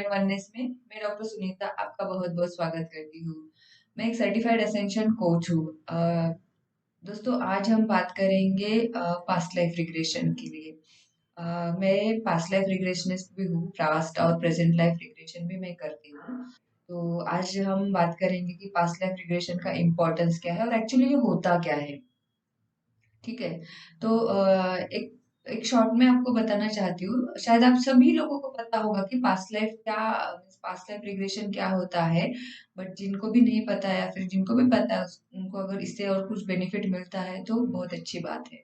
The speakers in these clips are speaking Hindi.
वननेस में मैं डॉक्टर सुनीता आपका बहुत-बहुत स्वागत करती हूँ। मैं एक सर्टिफाइड एसेंशियल कोच हूँ। दोस्तों आज हम बात करेंगे पास्ट लाइफ रिग्रेशन के लिए। मैं पास्ट लाइफ रिग्रेशनिस्ट भी हूँ, पास्ट और प्रेजेंट लाइफ रिग्रेशन भी मैं करती हूँ। तो आज हम बात करेंगे कि पास्ट लाइफ रिग्रेशन का इम्पोर्टेंस क्या है और एक्चुअली ये होता क्या है। ठीक है। तो एक एक शॉर्ट में आपको बताना चाहती हूँ, शायद आप सभी लोगों को पता होगा कि पास्ट लाइफ रिग्रेशन क्या होता है, बट जिनको भी नहीं पता है या फिर जिनको भी पता है उनको अगर इससे और कुछ बेनिफिट मिलता है तो बहुत अच्छी बात है।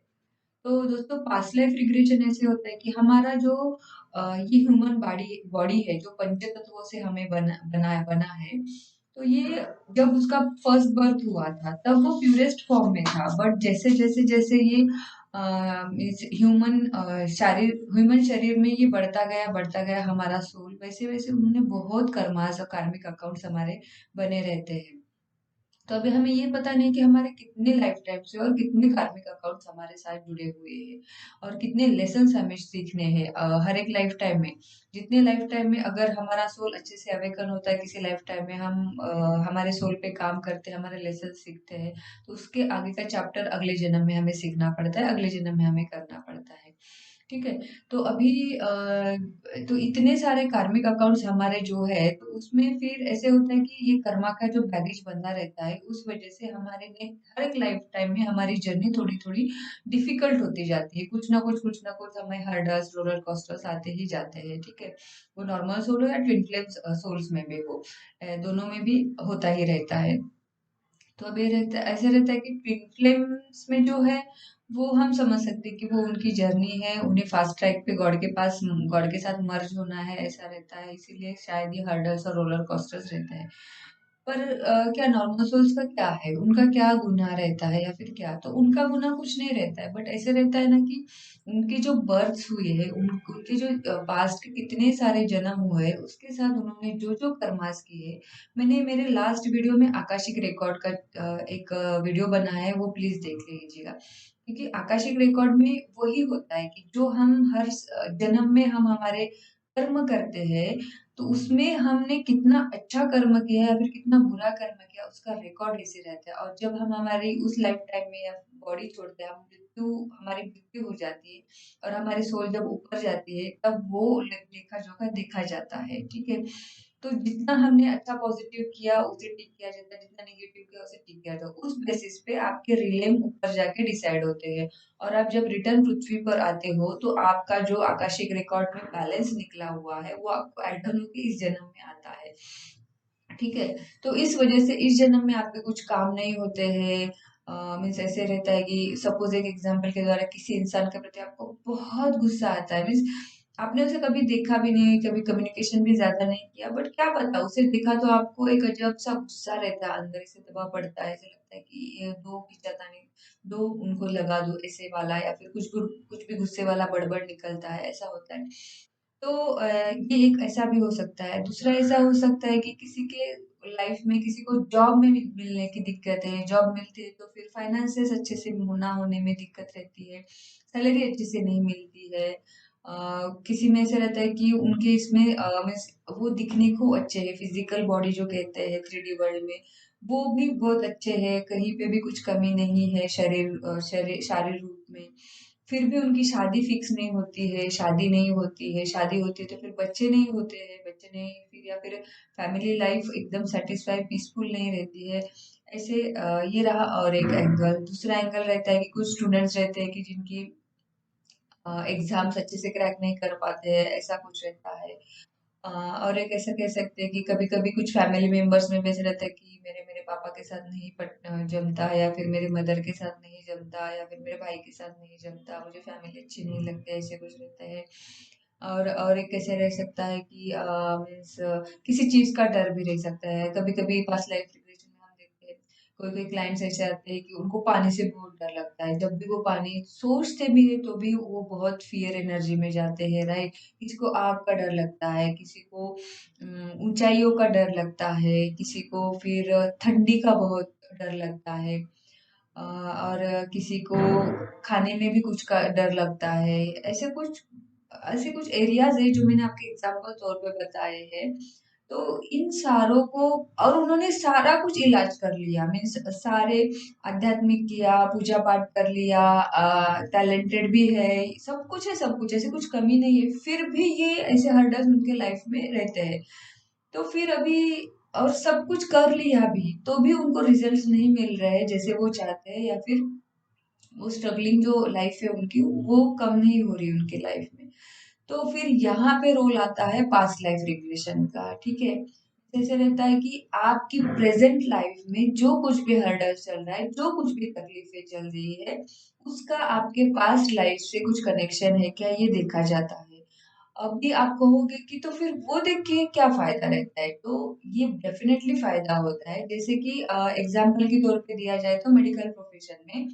तो दोस्तों पास्ट लाइफ रिग्रेशन ऐसे होता है कि हमारा जो ये ह्यूमन बॉडी बॉडी है जो पंच तत्वों से हमें बना है। तो ये जब उसका फर्स्ट बर्थ हुआ था तब वो प्यूरेस्ट फॉर्म में था, बट जैसे ये ह्यूमन शरीर में ये बढ़ता गया हमारा सोल, वैसे वैसे उन्होंने बहुत कर्मास और कार्मिक अकाउंट्स हमारे बने रहते हैं। तो अभी हमें ये पता नहीं कि हमारे कितने लाइफ टाइम से और कितने कार्मिक अकाउंट्स हमारे साथ जुड़े हुए हैं और कितने लेसन्स हमें सीखने हैं हर एक लाइफ टाइम में। जितने लाइफ टाइम में अगर हमारा सोल अच्छे से अवेकन होता है किसी लाइफ टाइम में हम हमारे सोल पे काम करते हैं, हमारे लेसन सीखते हैं, तो उसके आगे का चैप्टर अगले जन्म में हमें सीखना पड़ता है, अगले जन्म में हमें करना पड़ता है। ठीक है। तो अभी तो इतने सारे कार्मिक अकाउंट्स हमारे जो है तो उसमें फिर ऐसे होता है कि ये कर्मा का जो बैगेज बंधा रहता है उस वजह से हमारे ने हर एक लाइफ टाइम में हमारी जर्नी थोड़ी थोड़ी डिफिकल्ट होती जाती है। कुछ ना कुछ हमें हर्डल्स रोलर कोस्टर्स आते ही जाते हैं। ठीक है। वो नॉर्मल सोल हो या ट्विन फ्लेम्स सोल्स में भी हो, दोनों में भी होता ही रहता है। तो अब ये रहता है, ऐसे रहता है कि ट्विन फ्लेम्स में जो है वो हम समझ सकते हैं कि वो उनकी जर्नी है, उन्हें फास्ट ट्रैक पे गॉड के साथ मर्ज होना है, ऐसा रहता है, इसीलिए शायद ये हर्डल्स और रोलर कोस्टर्स रहते हैं। पर क्या नॉर्मल सोल्स का क्या है, उनका क्या गुनाह रहता है या फिर क्या, तो उनका गुनाह कुछ नहीं रहता है, बट ऐसे रहता है ना कि उनकी जो बर्थ हुई है उनके जो पास्ट के कितने सारे जन्म हुए हैं उसके साथ उन्होंने जो जो कर्मास किए। मैंने मेरे लास्ट वीडियो में आकाशिक रिकॉर्ड का एक वीडियो बनाया है, वो प्लीज देख लीजिएगा, क्योंकि आकाशिक रिकॉर्ड में वही होता है कि जो हम हर जन्म में हम हमारे कर्म करते हैं, तो उसमें हमने कितना अच्छा कर्म किया है या फिर कितना बुरा कर्म किया उसका रिकॉर्ड ऐसे रहता है। और जब हम हमारी उस लाइफ टाइम में या बॉडी छोड़ते हैं, हमारी मृत्यु हो जाती है और हमारी सोल जब ऊपर जाती है तब वो लेखा जोखा देखा जाता है। ठीक है। तो जितना हमने अच्छा पॉजिटिव किया उसे टिक किया जाता है, जितना नेगेटिव किया उसे टिक किया जाता है, उस बेसिस पे आपके रिलेम ऊपर जाके डिसाइड होते हैं। और आप जब रिटर्न पृथ्वी पर आते हो तो आपका जो आकाशिक रिकॉर्ड में बैलेंस निकला हुआ है वो आपको ऐड ऑन होके इस जन्म में आता है। ठीक है। तो इस वजह से इस जन्म में आपके कुछ काम नहीं होते हैं। मीन्स ऐसे रहता है कि सपोज एक एग्जांपल के द्वारा किसी इंसान के प्रति आपको बहुत गुस्सा आता है, मीन्स आपने उसे कभी देखा भी नहीं, कभी कम्युनिकेशन भी ज्यादा नहीं किया, बट क्या पता उसे देखा तो आपको एक अजब सा गुस्सा रहता है, अंदर से दबा पड़ता है, ऐसा लगता है कि ये दो पिचाता नहीं, दो उनको लगा दो ऐसे वाला, या फिर कुछ भी गुस्से वाला बड़बड़ निकलता है, ऐसा होता है। तो ये एक ऐसा भी हो सकता है। दूसरा ऐसा हो सकता है कि किसी के लाइफ में किसी को जॉब में मिलने की दिक्कत है, जॉब मिलती है तो फिर फाइनेंसेस अच्छे से ना होने में दिक्कत रहती है, सैलरी अच्छे से नहीं मिलती है। किसी में ऐसा रहता है कि उनके इसमें मीन्स वो दिखने को अच्छे है, फिजिकल बॉडी जो कहते हैं 3D वर्ल्ड में, वो भी बहुत अच्छे है, कहीं पे भी कुछ कमी नहीं है शारीर रूप में, फिर भी उनकी शादी फिक्स नहीं होती है, शादी नहीं होती है, शादी होती है तो फिर बच्चे नहीं होते हैं, बच्चे नहीं फिर या फिर फैमिली लाइफ एकदम सेटिस्फाई पीसफुल नहीं रहती है। ऐसे ये रहा। और एक एंगल, दूसरा एंगल रहता है कि कुछ स्टूडेंट्स रहते हैं कि जिनकी एग्जाम्स अच्छे से क्रैक नहीं कर पाते हैं, ऐसा कुछ रहता है। और एक ऐसा कह सकते हैं कि कभी कभी कुछ फैमिली मेंबर्स में भी ऐसा रहता है कि मेरे मेरे पापा के साथ नहीं जमता, या फिर मेरे मदर के साथ नहीं जमता, या फिर मेरे भाई के साथ नहीं जमता, मुझे फैमिली अच्छी नहीं लगती, ऐसे कुछ रहता है। और एक कैसे रह सकता है कि मीन्स किसी चीज का डर भी रह सकता है। कभी कभी पास्ट लाइफ रिग्रेशन में हम देखते हैं कोई कोई क्लाइंट्स ऐसे आते हैं कि उनको पानी से बहुत डर लगता है, जब भी वो पानी सोचते भी है तो भी वो बहुत फियर एनर्जी में जाते हैं, राइट। किसी को आग का डर लगता है, किसी को ऊंचाइयों का डर लगता है, किसी को फिर ठंडी का बहुत डर लगता है, और किसी को खाने में भी कुछ का डर लगता है, ऐसे कुछ ऐसे कुछ एरियाज है जो मैंने आपके एग्जाम्पल तौर पे बताए हैं। तो इन सारों को, और उन्होंने सारा कुछ इलाज कर लिया, मीन्स सारे आध्यात्मिक किया, पूजा पाठ कर लिया, टैलेंटेड भी है, सब कुछ है, सब कुछ, ऐसे कुछ कमी नहीं है, फिर भी ये ऐसे हर्डल्स उनके लाइफ में रहते हैं। तो फिर अभी, और सब कुछ कर लिया भी तो भी उनको रिजल्ट्स नहीं मिल रहे हैं जैसे वो चाहते हैं, या फिर वो स्ट्रगलिंग जो लाइफ है उनकी वो कम नहीं हो रही उनकी लाइफ में। तो फिर यहाँ पे रोल आता है पास्ट लाइफ रिग्रेशन का, ठीक है। जैसे रहता है कि आपकी प्रेजेंट लाइफ में जो कुछ भी हर्डल चल रहा है, जो कुछ भी तकलीफें चल रही है, उसका आपके पास्ट लाइफ से कुछ कनेक्शन है क्या, ये देखा जाता है। अभी आप कहोगे कि तो फिर वो देख के क्या फायदा रहता है, तो ये डेफिनेटली फायदा होता है। जैसे कि एग्जाम्पल के तौर पे दिया जाए तो मेडिकल प्रोफेशन में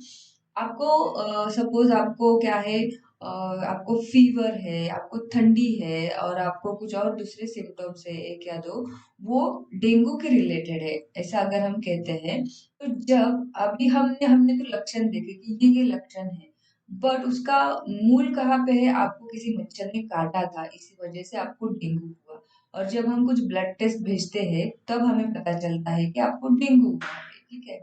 आपको सपोज आपको क्या है, आपको फीवर है, आपको ठंडी है, और आपको कुछ और दूसरे सिम्टम्स है एक या दो, वो डेंगू के रिलेटेड है, ऐसा अगर हम कहते हैं। तो जब अभी हमने हमने तो लक्षण देखे कि ये लक्षण है, बट उसका मूल कहाँ पे है, आपको किसी मच्छर ने काटा था, इसी वजह से आपको डेंगू हुआ। और जब हम कुछ ब्लड टेस्ट भेजते हैं तब हमें पता चलता है कि आपको डेंगू हुआ है, ठीक है।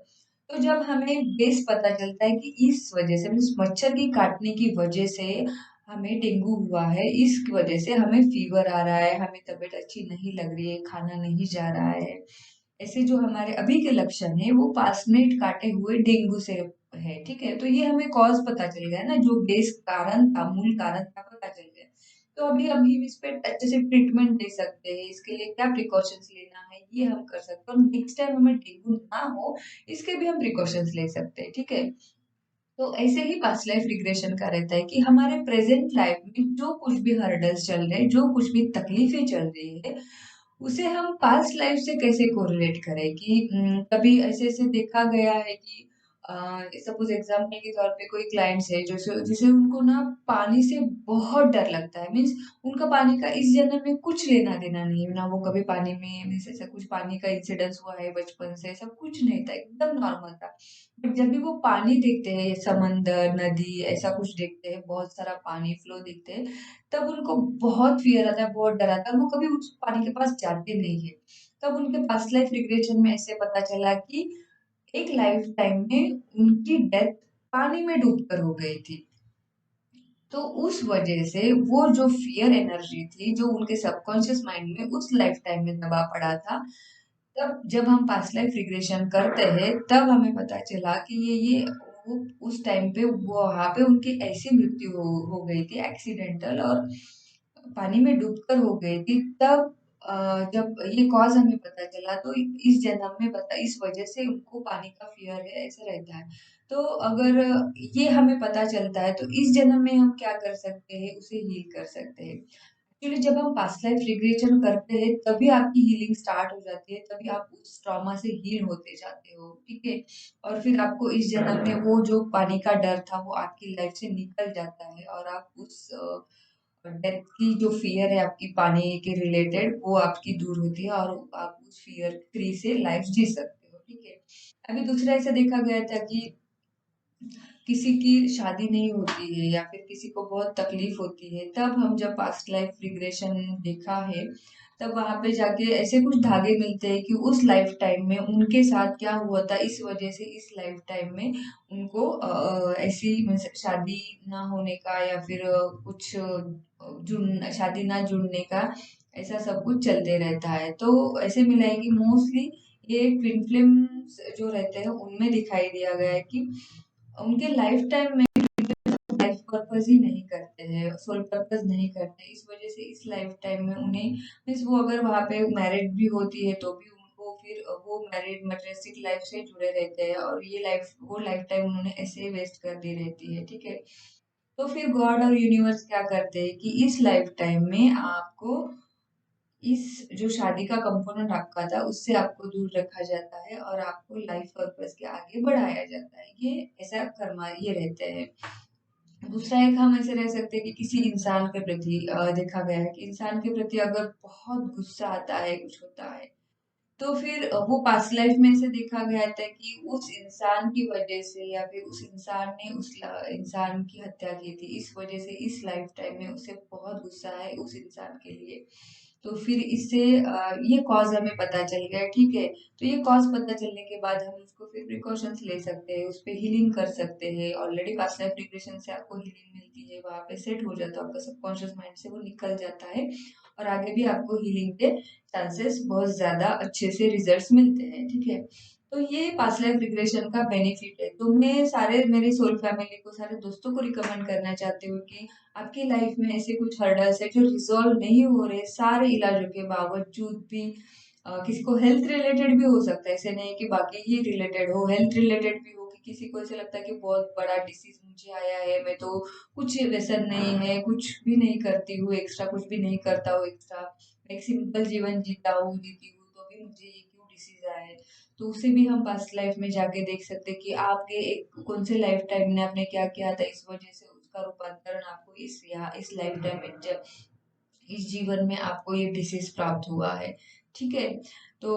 तो जब हमें बेस पता चलता है कि इस वजह से, मीन्स मच्छर की काटने की वजह से हमें डेंगू हुआ है, इस वजह से हमें फीवर आ रहा है, हमें तबीयत अच्छी नहीं लग रही है, खाना नहीं जा रहा है, ऐसे जो हमारे अभी के लक्षण है वो पासमेट काटे हुए डेंगू से है, ठीक है। तो ये हमें कॉज पता चल गया ना, जो बेस कारण था, मूल कारण था, पता चल गया। तो अभी अभी हम इस पे अच्छे से ट्रीटमेंट दे सकते हैं, इसके लिए क्या प्रिकॉशंस लेना है ये हम कर सकते हैं, और नेक्स्ट टाइम हमें डेंगू ना हो इसके भी हम प्रिकॉशंस ले सकते हैं, ठीक है। तो ऐसे ही पास्ट लाइफ रिग्रेशन का रहता है कि हमारे प्रेजेंट लाइफ में जो कुछ भी हर्डल्स चल रहे हैं, जो कुछ भी तकलीफें चल रही है, उसे हम पास्ट लाइफ से कैसे कोरिलेट करें कि कभी ऐसे ऐसे देखा गया है कि सपोज एग्जाम्पल के तौर पे कोई क्लाइंट्स है जो जिसे उनको ना पानी से बहुत डर लगता है, मीन्स उनका पानी का इस जन्म में कुछ लेना देना नहीं है ना, वो कभी पानी में मीन्स ऐसा कुछ पानी का इंसिडेंस हुआ है बचपन से, ऐसा कुछ नहीं था, एकदम नॉर्मल था। बट जब भी वो पानी देखते हैं, समंदर, नदी, ऐसा कुछ देखते हैं, बहुत सारा पानी फ्लो देखते हैं, तब उनको बहुत फियर आता है, बहुत डर आता है, और वो कभी उस पानी के पास जाते नहीं है। तब उनके पास्ट लाइफ रिग्रेशन में ऐसे पता चला कि एक लाइफ टाइम में उनकी डेथ पानी में डूबकर हो गई थी। तो उस वजह से वो जो फियर एनर्जी थी जो उनके सबकॉन्शियस माइंड में उस लाइफ टाइम में दबा पड़ा था, तब जब हम पास्ट लाइफ रिग्रेशन करते हैं तब हमें पता चला कि ये वो उस टाइम पे वो वहां पे उनकी ऐसी मृत्यु हो गई थी, एक्सीडेंटल, और पानी में डूबकर हो गई थी। तब जब ये कॉज हमें पता चला तो इस जन्म में पता, इस वजह से उनको पानी का फियर है, ऐसा रहता है। तो अगर ये हमें पता चलता है तो इस जन्म में हम क्या कर सकते हैं, उसे हील कर सकते हैं। एक्चुअली जब हम पास्ट लाइफ रिग्रेशन करते हैं तभी आपकी हीलिंग स्टार्ट हो जाती है, तभी आप उस ट्रॉमा से हील होते जाते हो, ठीक है। और फिर आपको इस जन्म में वो जो पानी का डर था वो आपकी लाइफ से निकल जाता है, और आप उस डेथ की जो फियर है आपकी पानी के रिलेटेड वो आपकी दूर होती है, और आप उस फियर फ्री से लाइफ जी सकते हो, ठीक है। अभी दूसरा ऐसा देखा गया था कि किसी की शादी नहीं होती है या फिर किसी को बहुत तकलीफ होती है, तब हम जब पास्ट लाइफ रिग्रेशन देखा है, तब वहां पे जाके ऐसे कुछ धागे मिलते हैं कि उस लाइफ टाइम में उनके साथ क्या हुआ था, इस वजह से इस लाइफ टाइम में उनको ऐसी शादी ना होने का, या फिर कुछ जुड़ शादी ना जुड़ने का, ऐसा सब कुछ चलते रहता है। तो ऐसे मिला है कि मोस्टली ये ट्विन फ्लेम्स जो रहते हैं उनमें दिखाई दिया गया है कि उनके लाइफ टाइम में लाइफ पर्पस ही नहीं करते हैं, सोल पर्पस नहीं करते, इस वजह से इस लाइफ टाइम में उन्हें, मीन्स वो अगर वहां पे मैरिड भी होती है तो भी उनको फिर वो मैरिड मटेरियलिस्टिक लाइफ से जुड़े रहते हैं, और ये लाइफ वो लाइफ टाइम उन्होंने ऐसे वेस्ट कर दी रहती है, ठीक है। तो फिर गॉड और यूनिवर्स क्या करते हैं कि इस लाइफ टाइम में आपको इस जो शादी का कंपोनेंट आपका था उससे आपको दूर रखा जाता है, और आपको लाइफ पर्पस के आगे बढ़ाया जाता है, ये ऐसा कर्मा ये रहते हैं। दूसरा एक हम ऐसे रह सकते हैं कि किसी इंसान के प्रति देखा गया है कि इंसान के प्रति अगर बहुत गुस्सा आता है, कुछ होता है, तो फिर वो पास्ट लाइफ में ऐसे देखा गया था कि उस इंसान की वजह से या फिर उस इंसान ने उस इंसान की हत्या की थी, इस वजह से इस लाइफ टाइम में उसे बहुत गुस्सा है उस इंसान के लिए। तो फिर इससे ये कॉज हमें पता चल गया, ठीक है। तो ये कॉज पता चलने के बाद हम उसको फिर प्रिकॉशंस ले सकते हैं, उस पर हीलिंग कर सकते हैं। ऑलरेडी पास्ट लाइफ रिग्रेशन से आपको हीलिंग मिलती है, वहाँ पे सेट हो जाता है, आपका सबकॉन्शियस माइंड से वो निकल जाता है और आगे भी आपको हीलिंग के चांसेस बहुत ज़्यादा अच्छे से रिजल्ट्स मिलते हैं, ठीक है। तो ये पास्ट लाइफ रिग्रेशन का बेनिफिट है। तो मैं सारे मेरे सोल फैमिली को, सारे दोस्तों को रिकमेंड करना चाहती हूँ कि आपकी लाइफ में ऐसे कुछ हर्डल्स है जो रिजॉल्व नहीं हो रहे, सारे इलाजों के बावजूद भी। किसी को हेल्थ रिलेटेड भी हो सकता है, ऐसे नहीं कि बाकी ही रिलेटेड हो, हेल्थ रिलेटेड भी हो कि किसी को ऐसे लगता है कि बहुत बड़ा डिसीज मुझे आया है, मैं तो कुछ व्यसन नहीं है, कुछ भी नहीं करती हूँ एक्स्ट्रा, कुछ भी नहीं करता हूँ एक्स्ट्रा, एक सिंपल जीवन जीती हूँ, तो भी मुझे ये क्यों डिसीज आया है। तो उसे भी हम पास्ट लाइफ में जाके देख सकते हैं कि आपके एक कौन से लाइफ टाइम में आपने क्या किया था, इस वजह से उसका रूपांतरण आपको इस लाइफ टाइम में इस जीवन में आपको ये डिसीज प्राप्त हुआ है, ठीक है। तो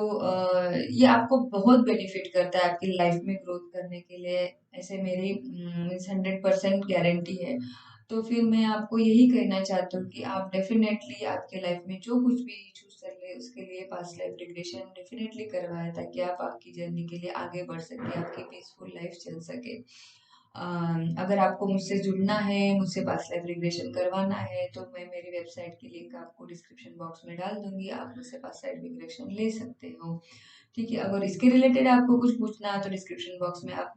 ये आपको बहुत बेनिफिट करता है आपकी लाइफ में ग्रोथ करने के लिए, ऐसे मेरी मीन्स 100% गारंटी है। तो फिर मैं आपको यही कहना चाहती हूँ कि आप डेफिनेटली आपके लाइफ में जो कुछ भी चूज कर ले उसके लिए पास्ट लाइफ रिग्रेशन डेफिनेटली करवाए, ताकि आप आपकी जर्नी के लिए आगे बढ़ सके, आपकी पीसफुल लाइफ चल सके। अगर आपको मुझसे जुड़ना है, मुझसे पास्ट लाइफ रिग्रेशन करवाना है, तो मैं मेरी वेबसाइट की लिंक आपको डिस्क्रिप्शन बॉक्स में डाल दूंगी, आप मुझसे पास्ट लाइफ रिग्रेशन ले सकते हो, ठीक है। अगर इसके रिलेटेड आपको कुछ पूछना है तो डिस्क्रिप्शन बॉक्स में आप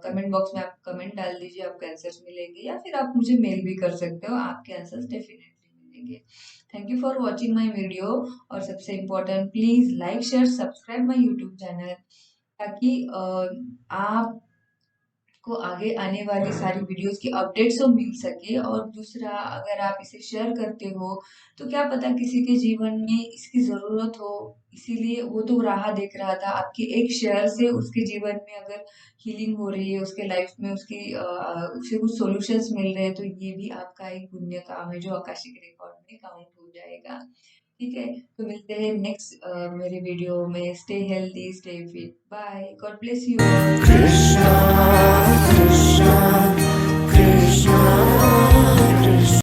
कमेंट बॉक्स में आप कमेंट डाल दीजिए, आपको आंसर्स मिलेंगे, या फिर आप मुझे मेल भी कर सकते हो, आपके आंसर्स डेफिनेटली मिलेंगे। Thank you for watching my video. और सबसे important, please like share subscribe my YouTube channel, ताकि आप को आगे आने वाली सारी वीडियोस की अपडेट्स तो मिल सके। और दूसरा, अगर आप इसे शेयर करते हो तो क्या पता किसी के जीवन में इसकी ज़रूरत हो, इसीलिए वो तो राह देख रहा था, आपके एक शेयर से उसके जीवन में अगर हीलिंग हो रही है, उसके लाइफ में उसे कुछ सॉल्यूशंस मिल रहे हैं, तो ये भी आपका एक पुण्य काम है जो आकाशिक रिकॉर्ड में काउंट हो जाएगा, ठीक है। तो मिलते हैं नेक्स्ट मेरे वीडियो में। Stay healthy, stay fit, bye, God bless you all. Krishna, Krishna, Krishna.